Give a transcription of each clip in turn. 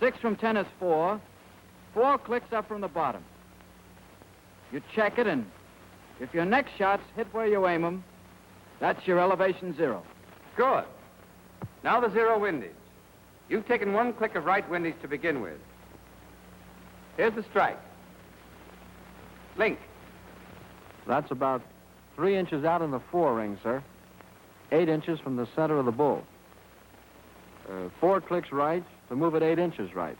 6 from 10 is 4. 4 clicks up from the bottom. You check it, and if your next shots hit where you aim them, that's your elevation 0. Good. Now the 0 windage. You've taken 1 click of right windage to begin with. Here's the strike. Link. That's about 3 inches out in the fore-ring, sir. 8 inches from the center of the bull. 4 clicks right to move it 8 inches right.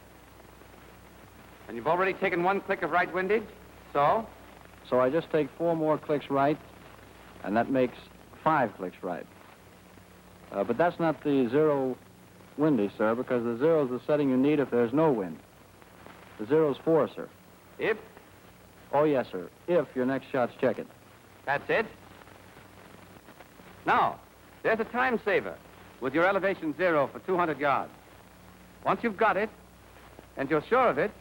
And you've already taken 1 click of right windage? So? So I just take 4 more clicks right, and that makes 5 clicks right. But that's not the 0 windage, sir, because the 0 is the setting you need if there's no wind. The 0's 4, sir. If? Oh, yes, sir. If your next shot's check it. That's it. Now, there's a time saver with your elevation 0 for 200 yards. Once you've got it, and you're sure of it,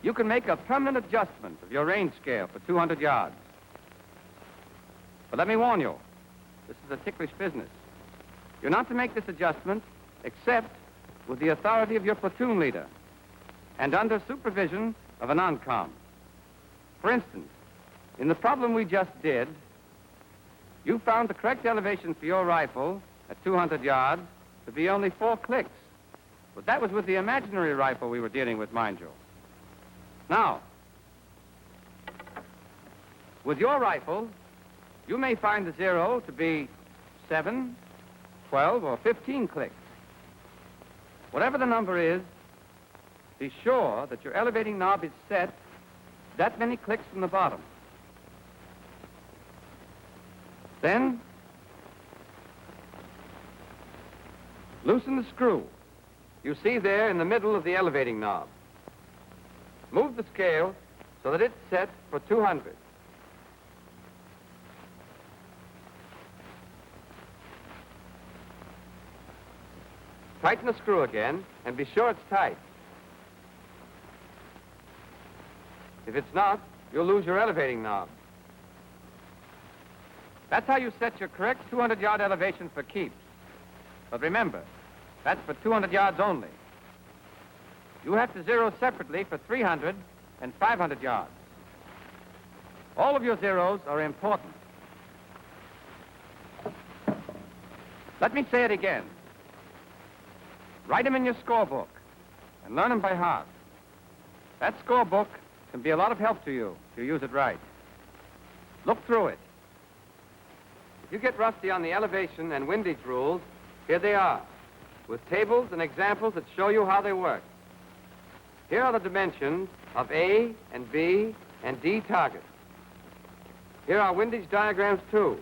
you can make a permanent adjustment of your range scale for 200 yards. But let me warn you, this is a ticklish business. You're not to make this adjustment except with the authority of your platoon leader and under supervision of a non-com. For instance, in the problem we just did, you found the correct elevation for your rifle at 200 yards to be only 4 clicks. But that was with the imaginary rifle we were dealing with, mind you. Now, with your rifle, you may find the 0 to be 7, 12, or 15 clicks. Whatever the number is, be sure that your elevating knob is set that many clicks from the bottom. Then, loosen the screw you see there in the middle of the elevating knob. Move the scale so that it's set for 200. Tighten the screw again and be sure it's tight. If it's not, you'll lose your elevating knob. That's how you set your correct 200-yard elevation for keeps. But remember, that's for 200 yards only. You have to 0 separately for 300 and 500 yards. All of your 0s are important. Let me say it again. Write them in your scorebook and learn them by heart. That scorebook can be a lot of help to you if you use it right. Look through it. If you get rusty on the elevation and windage rules, here they are, with tables and examples that show you how they work. Here are the dimensions of A and B and D targets. Here are windage diagrams, too.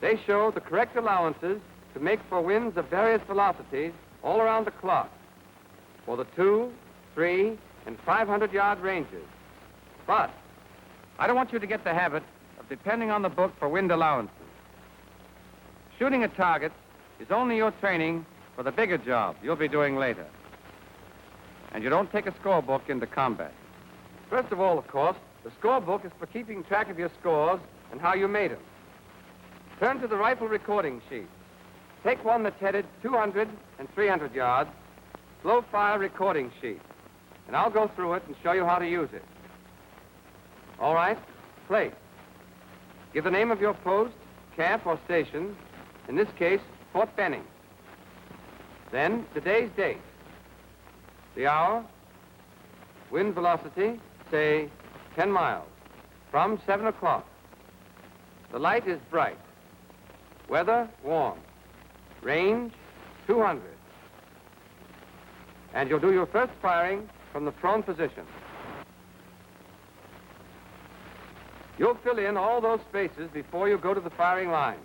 They show the correct allowances to make for winds of various velocities all around the clock for the 2, 3, and 500-yard ranges. But I don't want you to get the habit of depending on the book for wind allowances. Shooting at targets is only your training for the bigger job you'll be doing later. And you don't take a scorebook into combat. First of all, of course, the scorebook is for keeping track of your scores and how you made them. Turn to the rifle recording sheet. Take one that's headed 200 and 300 yards, slow fire recording sheet, and I'll go through it and show you how to use it. All right, place. Give the name of your post, camp, or station, in this case, Fort Benning. Then today's date, the hour, wind velocity, say 10 miles, from 7 o'clock. The light is bright, weather warm, range 200. And you'll do your first firing from the prone position. You'll fill in all those spaces before you go to the firing line.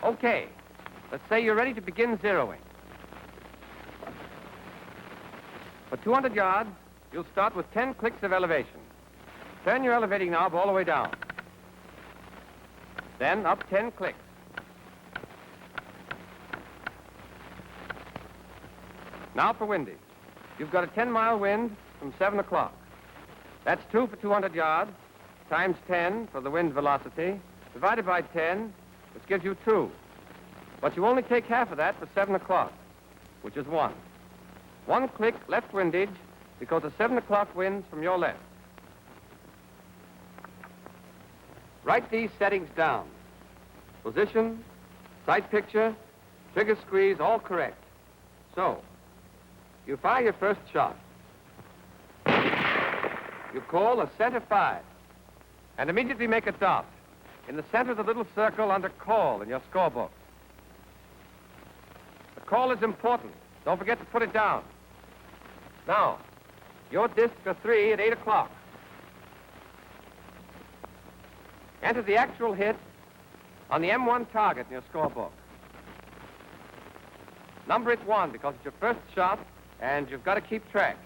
Okay, let's say you're ready to begin zeroing. For 200 yards, you'll start with 10 clicks of elevation. Turn your elevating knob all the way down. Then up 10 clicks. Now for windage. You've got a 10-mile wind from 7 o'clock. That's 2 for 200 yards, times 10 for the wind velocity, divided by 10, which gives you 2. But you only take half of that for 7 o'clock, which is 1. 1 click left windage because the 7 o'clock wind's from your left. Write these settings down. Position, sight picture, trigger squeeze, all correct. So, you fire your first shot. You call a center 5 and immediately make a dot in the center of the little circle under call in your scorebook. The call is important. Don't forget to put it down. Now, your disc for 3 at 8 o'clock. Enter the actual hit on the M-1 target in your scorebook. Number it 1 because it's your first shot and you've got to keep track.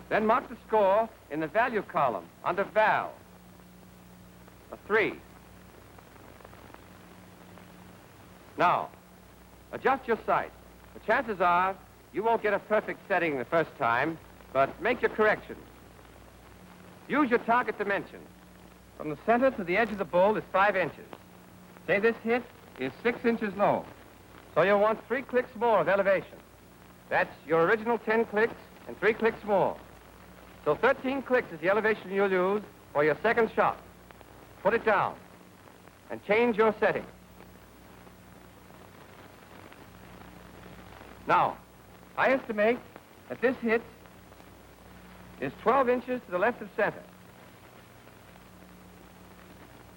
Then mark the score in the value column under Val. A 3. Now, adjust your sight. The chances are you won't get a perfect setting the first time, but make your corrections. Use your target dimension. From the center to the edge of the bull is 5 inches. Say this hit is 6 inches low. So you'll want 3 clicks more of elevation. That's your original 10 clicks and 3 clicks more. So 13 clicks is the elevation you'll use for your second shot. Put it down and change your setting. Now, I estimate that this hit is 12 inches to the left of center.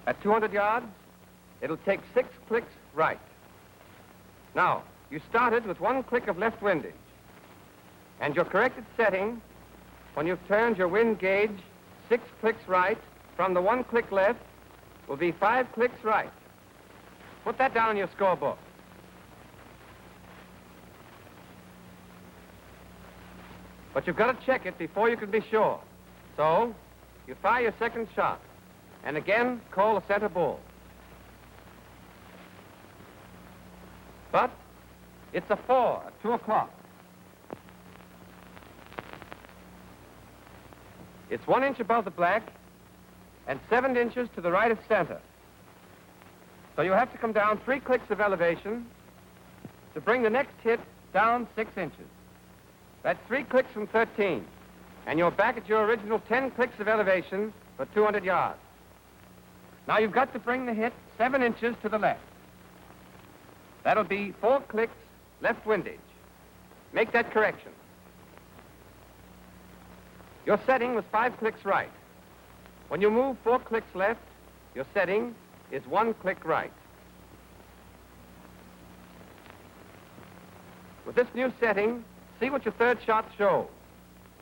At 200 yards, it'll take 6 clicks right. Now, you started with 1 click of left windage, and your corrected setting, when you've turned your wind gauge 6 clicks right from the 1 click left, will be 5 clicks right. Put that down in your scorebook. But you've got to check it before you can be sure. So, you fire your second shot, and again call the center bull. But it's a 4 at 2 o'clock. It's 1 inch above the black and 7 inches to the right of center. So you have to come down 3 clicks of elevation to bring the next hit down 6 inches. That's 3 clicks from 13. And you're back at your original 10 clicks of elevation for 200 yards. Now you've got to bring the hit 7 inches to the left. That'll be 4 clicks left windage. Make that correction. Your setting was 5 clicks right. When you move 4 clicks left, your setting is 1 click right. With this new setting, see what your third shot shows.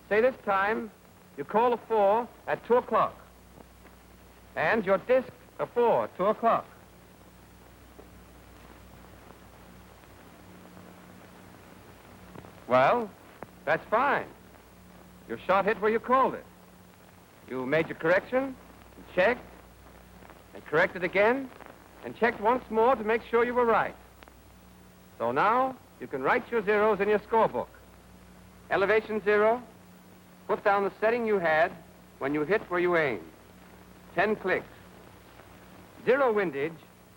Say this time, you call a 4 at 2 o'clock. And your disc a 4 at 2 o'clock. Well, that's fine. Your shot hit where you called it. You made your correction, and checked, and corrected again, and checked once more to make sure you were right. So now, you can write your zeros in your scorebook. Elevation 0, put down the setting you had when you hit where you aimed. 10 clicks. 0 windage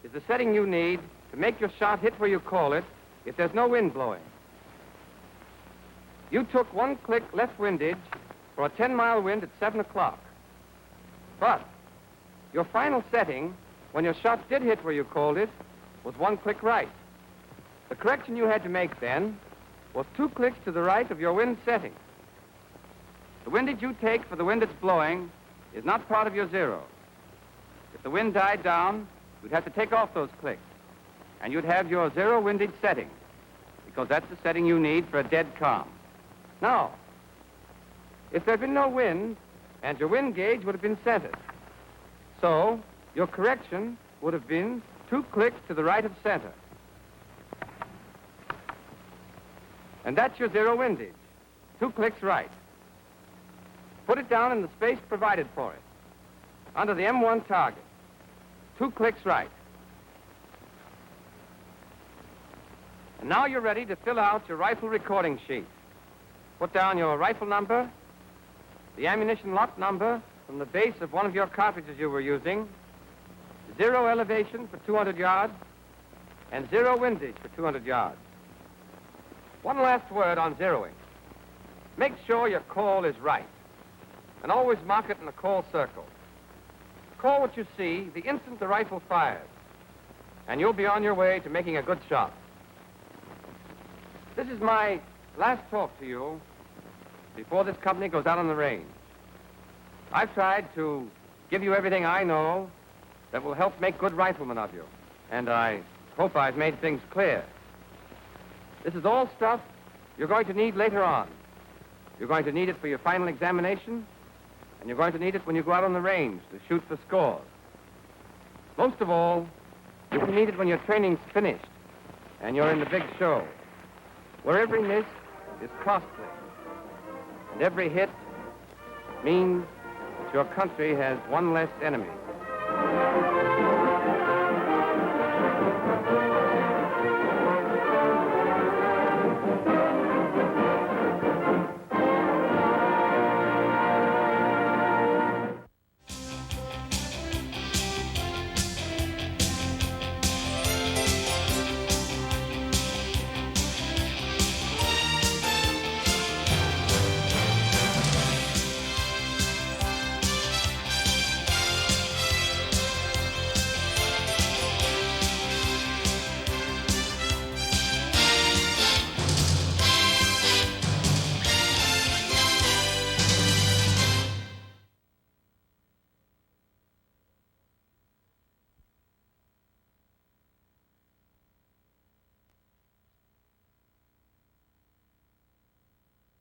is the setting you need to make your shot hit where you call it if there's no wind blowing. You took 1 click left windage for a 10-mile wind at 7 o'clock. But your final setting, when your shot did hit where you called it, was 1 click right. The correction you had to make then was 2 clicks to the right of your wind setting. The windage you take for the wind that's blowing is not part of your zero. If the wind died down, you'd have to take off those clicks, and you'd have your 0 windage setting, because that's the setting you need for a dead calm. Now, if there'd been no wind, and your wind gauge would have been centered. So, your correction would have been 2 clicks to the right of center. And that's your 0 windage, 2 clicks right. Put it down in the space provided for it, under the M-1 target, 2 clicks right. And now you're ready to fill out your rifle recording sheet. Put down your rifle number, the ammunition lot number from the base of one of your cartridges you were using, 0 elevation for 200 yards, and 0 windage for 200 yards. One last word on zeroing. Make sure your call is right. And always mark it in a call circle. Call what you see the instant the rifle fires. And you'll be on your way to making a good shot. This is my last talk to you before this company goes out on the range. I've tried to give you everything I know that will help make good riflemen of you. And I hope I've made things clear. This is all stuff you're going to need later on. You're going to need it for your final examination, and you're going to need it when you go out on the range to shoot for scores. Most of all, you will need it when your training's finished and you're in the big show, where every miss is costly, and every hit means that your country has one less enemy.